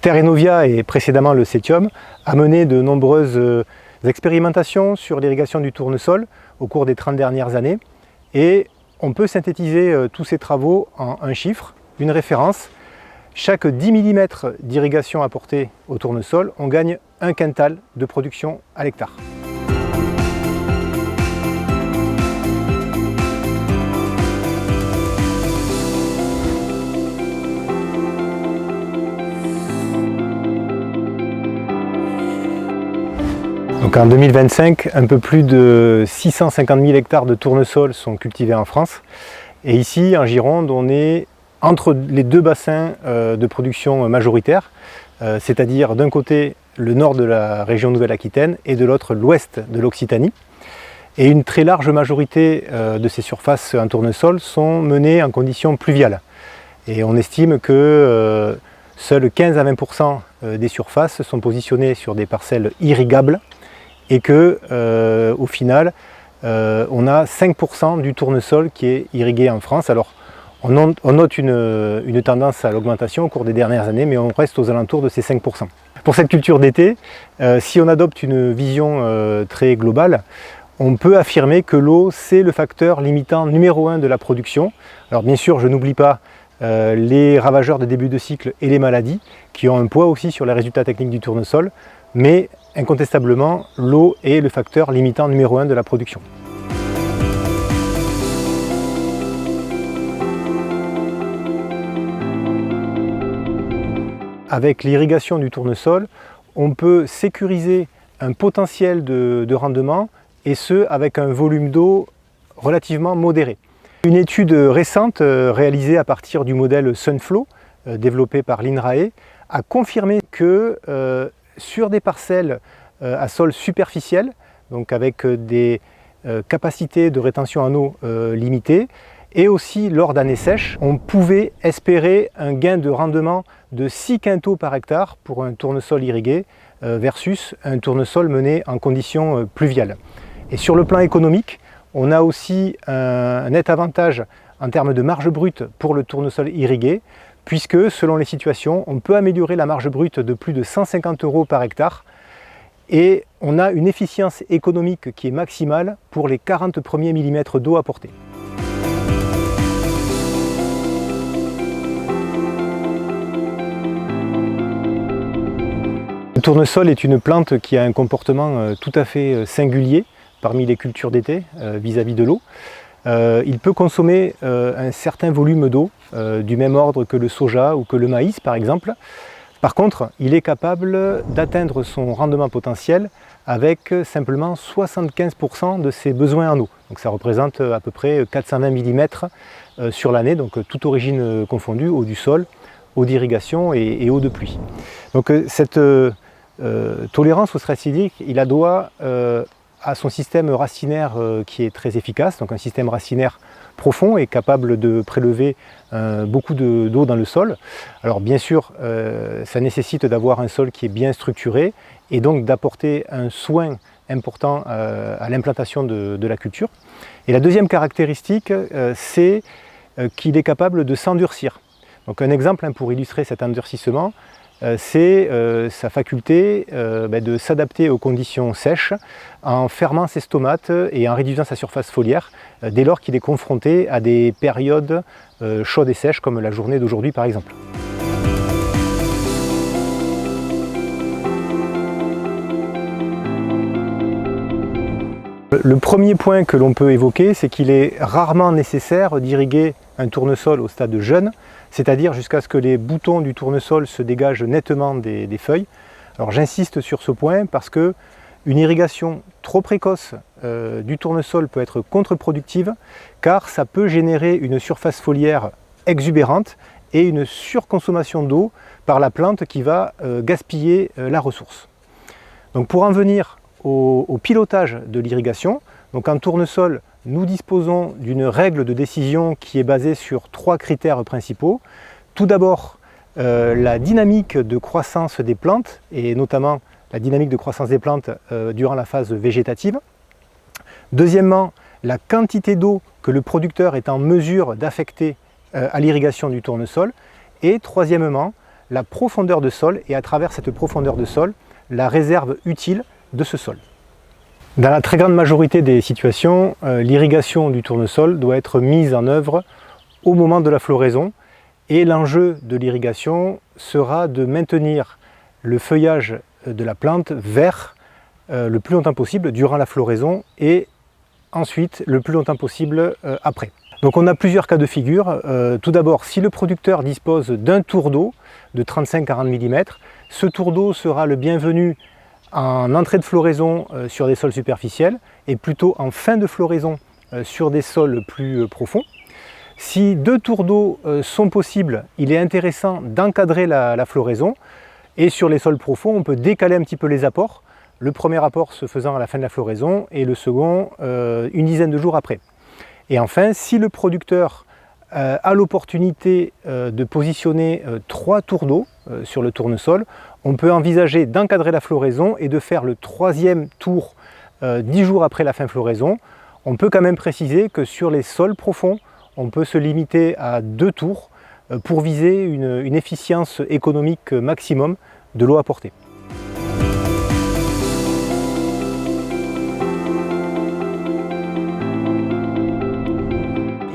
Terrenovia et précédemment le Cetium a mené de nombreuses expérimentations sur l'irrigation du tournesol au cours des 30 dernières années et on peut synthétiser tous ces travaux en un chiffre, une référence. Chaque 10 mm d'irrigation apportée au tournesol, on gagne 1 quintal de production à l'hectare. Donc en 2025, un peu plus de 650 000 hectares de tournesol sont cultivés en France. Et ici, en Gironde, on est entre les deux bassins de production majoritaires, c'est-à-dire d'un côté le nord de la région Nouvelle-Aquitaine et de l'autre l'ouest de l'Occitanie. Et une très large majorité de ces surfaces en tournesol sont menées en conditions pluviales. Et on estime que seuls 15 à 20% des surfaces sont positionnées sur des parcelles irrigables et que au final on a 5% du tournesol qui est irrigué en France. Alors on note une tendance à l'augmentation au cours des dernières années, mais on reste aux alentours de ces 5%. Pour cette culture d'été, si on adopte une vision très globale, on peut affirmer que l'eau c'est le facteur limitant numéro 1 de la production. Alors bien sûr, je n'oublie pas les ravageurs de début de cycle et les maladies qui ont un poids aussi sur les résultats techniques du tournesol, mais incontestablement, l'eau est le facteur limitant numéro 1 de la production. Avec l'irrigation du tournesol, on peut sécuriser un potentiel de rendement et ce avec un volume d'eau relativement modéré. Une étude récente réalisée à partir du modèle Sunflow développé par l'INRAE a confirmé que sur des parcelles à sol superficiel, donc avec des capacités de rétention en eau limitées, et aussi lors d'années sèches, on pouvait espérer un gain de rendement de 6 quintaux par hectare pour un tournesol irrigué versus un tournesol mené en conditions pluviales. Et sur le plan économique, on a aussi un net avantage en termes de marge brute pour le tournesol irrigué, puisque selon les situations, on peut améliorer la marge brute de plus de 150 € par hectare et on a une efficience économique qui est maximale pour les 40 premiers millimètres d'eau apportés. Le tournesol est une plante qui a un comportement tout à fait singulier parmi les cultures d'été vis-à-vis de l'eau. Il peut consommer un certain volume d'eau, du même ordre que le soja ou que le maïs par exemple. Par contre, il est capable d'atteindre son rendement potentiel avec simplement 75% de ses besoins en eau. Donc ça représente à peu près 420 mm sur l'année, donc toute origine confondue, eau du sol, eau d'irrigation et eau de pluie. Donc cette tolérance au stress hydrique, il la doit à son système racinaire qui est très efficace, donc un système racinaire profond et capable de prélever beaucoup d'eau dans le sol. Alors bien sûr, ça nécessite d'avoir un sol qui est bien structuré et donc d'apporter un soin important à l'implantation de la culture. Et la deuxième caractéristique, c'est qu'il est capable de s'endurcir. Donc un exemple pour illustrer cet endurcissement, c'est sa faculté de s'adapter aux conditions sèches en fermant ses stomates et en réduisant sa surface foliaire dès lors qu'il est confronté à des périodes chaudes et sèches comme la journée d'aujourd'hui par exemple. Le premier point que l'on peut évoquer, c'est qu'il est rarement nécessaire d'irriguer un tournesol au stade jeune, c'est-à-dire jusqu'à ce que les boutons du tournesol se dégagent nettement des feuilles. Alors j'insiste sur ce point parce que une irrigation trop précoce du tournesol peut être contre-productive car ça peut générer une surface foliaire exubérante et une surconsommation d'eau par la plante qui va gaspiller la ressource. Donc pour en venir au pilotage de l'irrigation, donc en tournesol, nous disposons d'une règle de décision qui est basée sur 3 critères principaux. Tout d'abord, la dynamique de croissance des plantes, et notamment la dynamique de croissance des plantes durant la phase végétative. Deuxièmement, la quantité d'eau que le producteur est en mesure d'affecter à l'irrigation du tournesol. Et troisièmement, la profondeur de sol et à travers cette profondeur de sol, la réserve utile de ce sol. Dans la très grande majorité des situations, l'irrigation du tournesol doit être mise en œuvre au moment de la floraison et l'enjeu de l'irrigation sera de maintenir le feuillage de la plante vert le plus longtemps possible durant la floraison et ensuite le plus longtemps possible après. Donc on a plusieurs cas de figure. Tout d'abord, si le producteur dispose d'un tour d'eau de 35-40 mm, ce tour d'eau sera le bienvenu en entrée de floraison sur des sols superficiels et plutôt en fin de floraison sur des sols plus profonds. Si deux tours d'eau sont possibles, il est intéressant d'encadrer la floraison et sur les sols profonds, on peut décaler un petit peu les apports. Le premier apport se faisant à la fin de la floraison et le second une dizaine de jours après. Et enfin, si le producteur a l'opportunité de positionner 3 tours d'eau sur le tournesol, on peut envisager d'encadrer la floraison et de faire le 3e tour 10 jours après la fin floraison. On peut quand même préciser que sur les sols profonds, on peut se limiter à 2 tours pour viser une efficience économique maximum de l'eau apportée.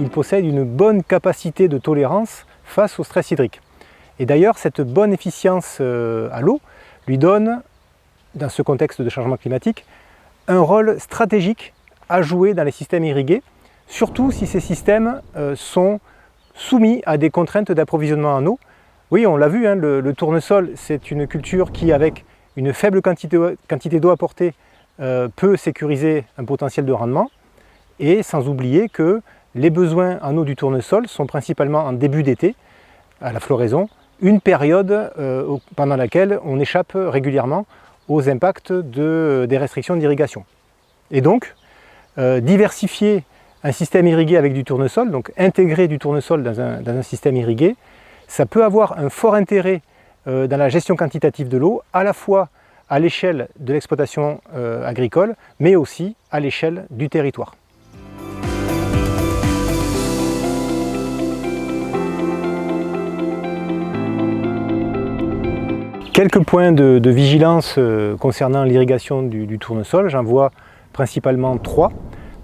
Il possède une bonne capacité de tolérance face au stress hydrique. Et d'ailleurs, cette bonne efficience à l'eau lui donne, dans ce contexte de changement climatique, un rôle stratégique à jouer dans les systèmes irrigués, surtout si ces systèmes sont soumis à des contraintes d'approvisionnement en eau. Oui, on l'a vu, hein, le tournesol, c'est une culture qui, avec une faible quantité d'eau apportée, peut sécuriser un potentiel de rendement, et sans oublier que les besoins en eau du tournesol sont principalement en début d'été, à la floraison, une période pendant laquelle on échappe régulièrement aux impacts des restrictions d'irrigation. Et donc, diversifier un système irrigué avec du tournesol, donc intégrer du tournesol dans un système irrigué, ça peut avoir un fort intérêt dans la gestion quantitative de l'eau, à la fois à l'échelle de l'exploitation agricole, mais aussi à l'échelle du territoire. Quelques points de vigilance concernant l'irrigation du tournesol, j'en vois principalement 3.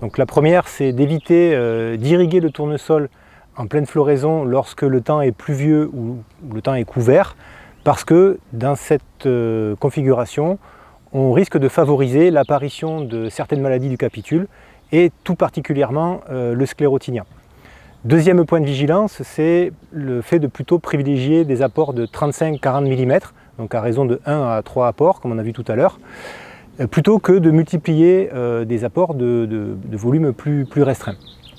Donc la première, c'est d'éviter d'irriguer le tournesol en pleine floraison lorsque le temps est pluvieux ou le temps est couvert, parce que dans cette configuration, on risque de favoriser l'apparition de certaines maladies du capitule et tout particulièrement le sclérotinien. Deuxième point de vigilance, c'est le fait de plutôt privilégier des apports de 35-40 mm, donc à raison de 1 à 3 apports, comme on a vu tout à l'heure, plutôt que de multiplier des apports de volume plus restreint.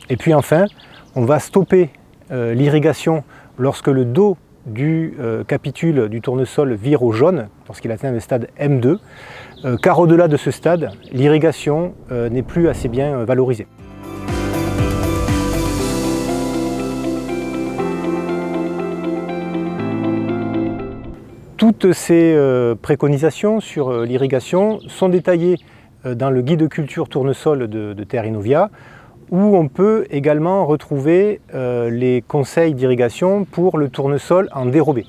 Et puis enfin, on va stopper l'irrigation lorsque le dos du capitule du tournesol vire au jaune, lorsqu'il atteint le stade M2, car au-delà de ce stade, l'irrigation n'est plus assez bien valorisée. Toutes ces préconisations sur l'irrigation sont détaillées dans le guide de culture tournesol de Terre Innovia, où on peut également retrouver les conseils d'irrigation pour le tournesol en dérobé.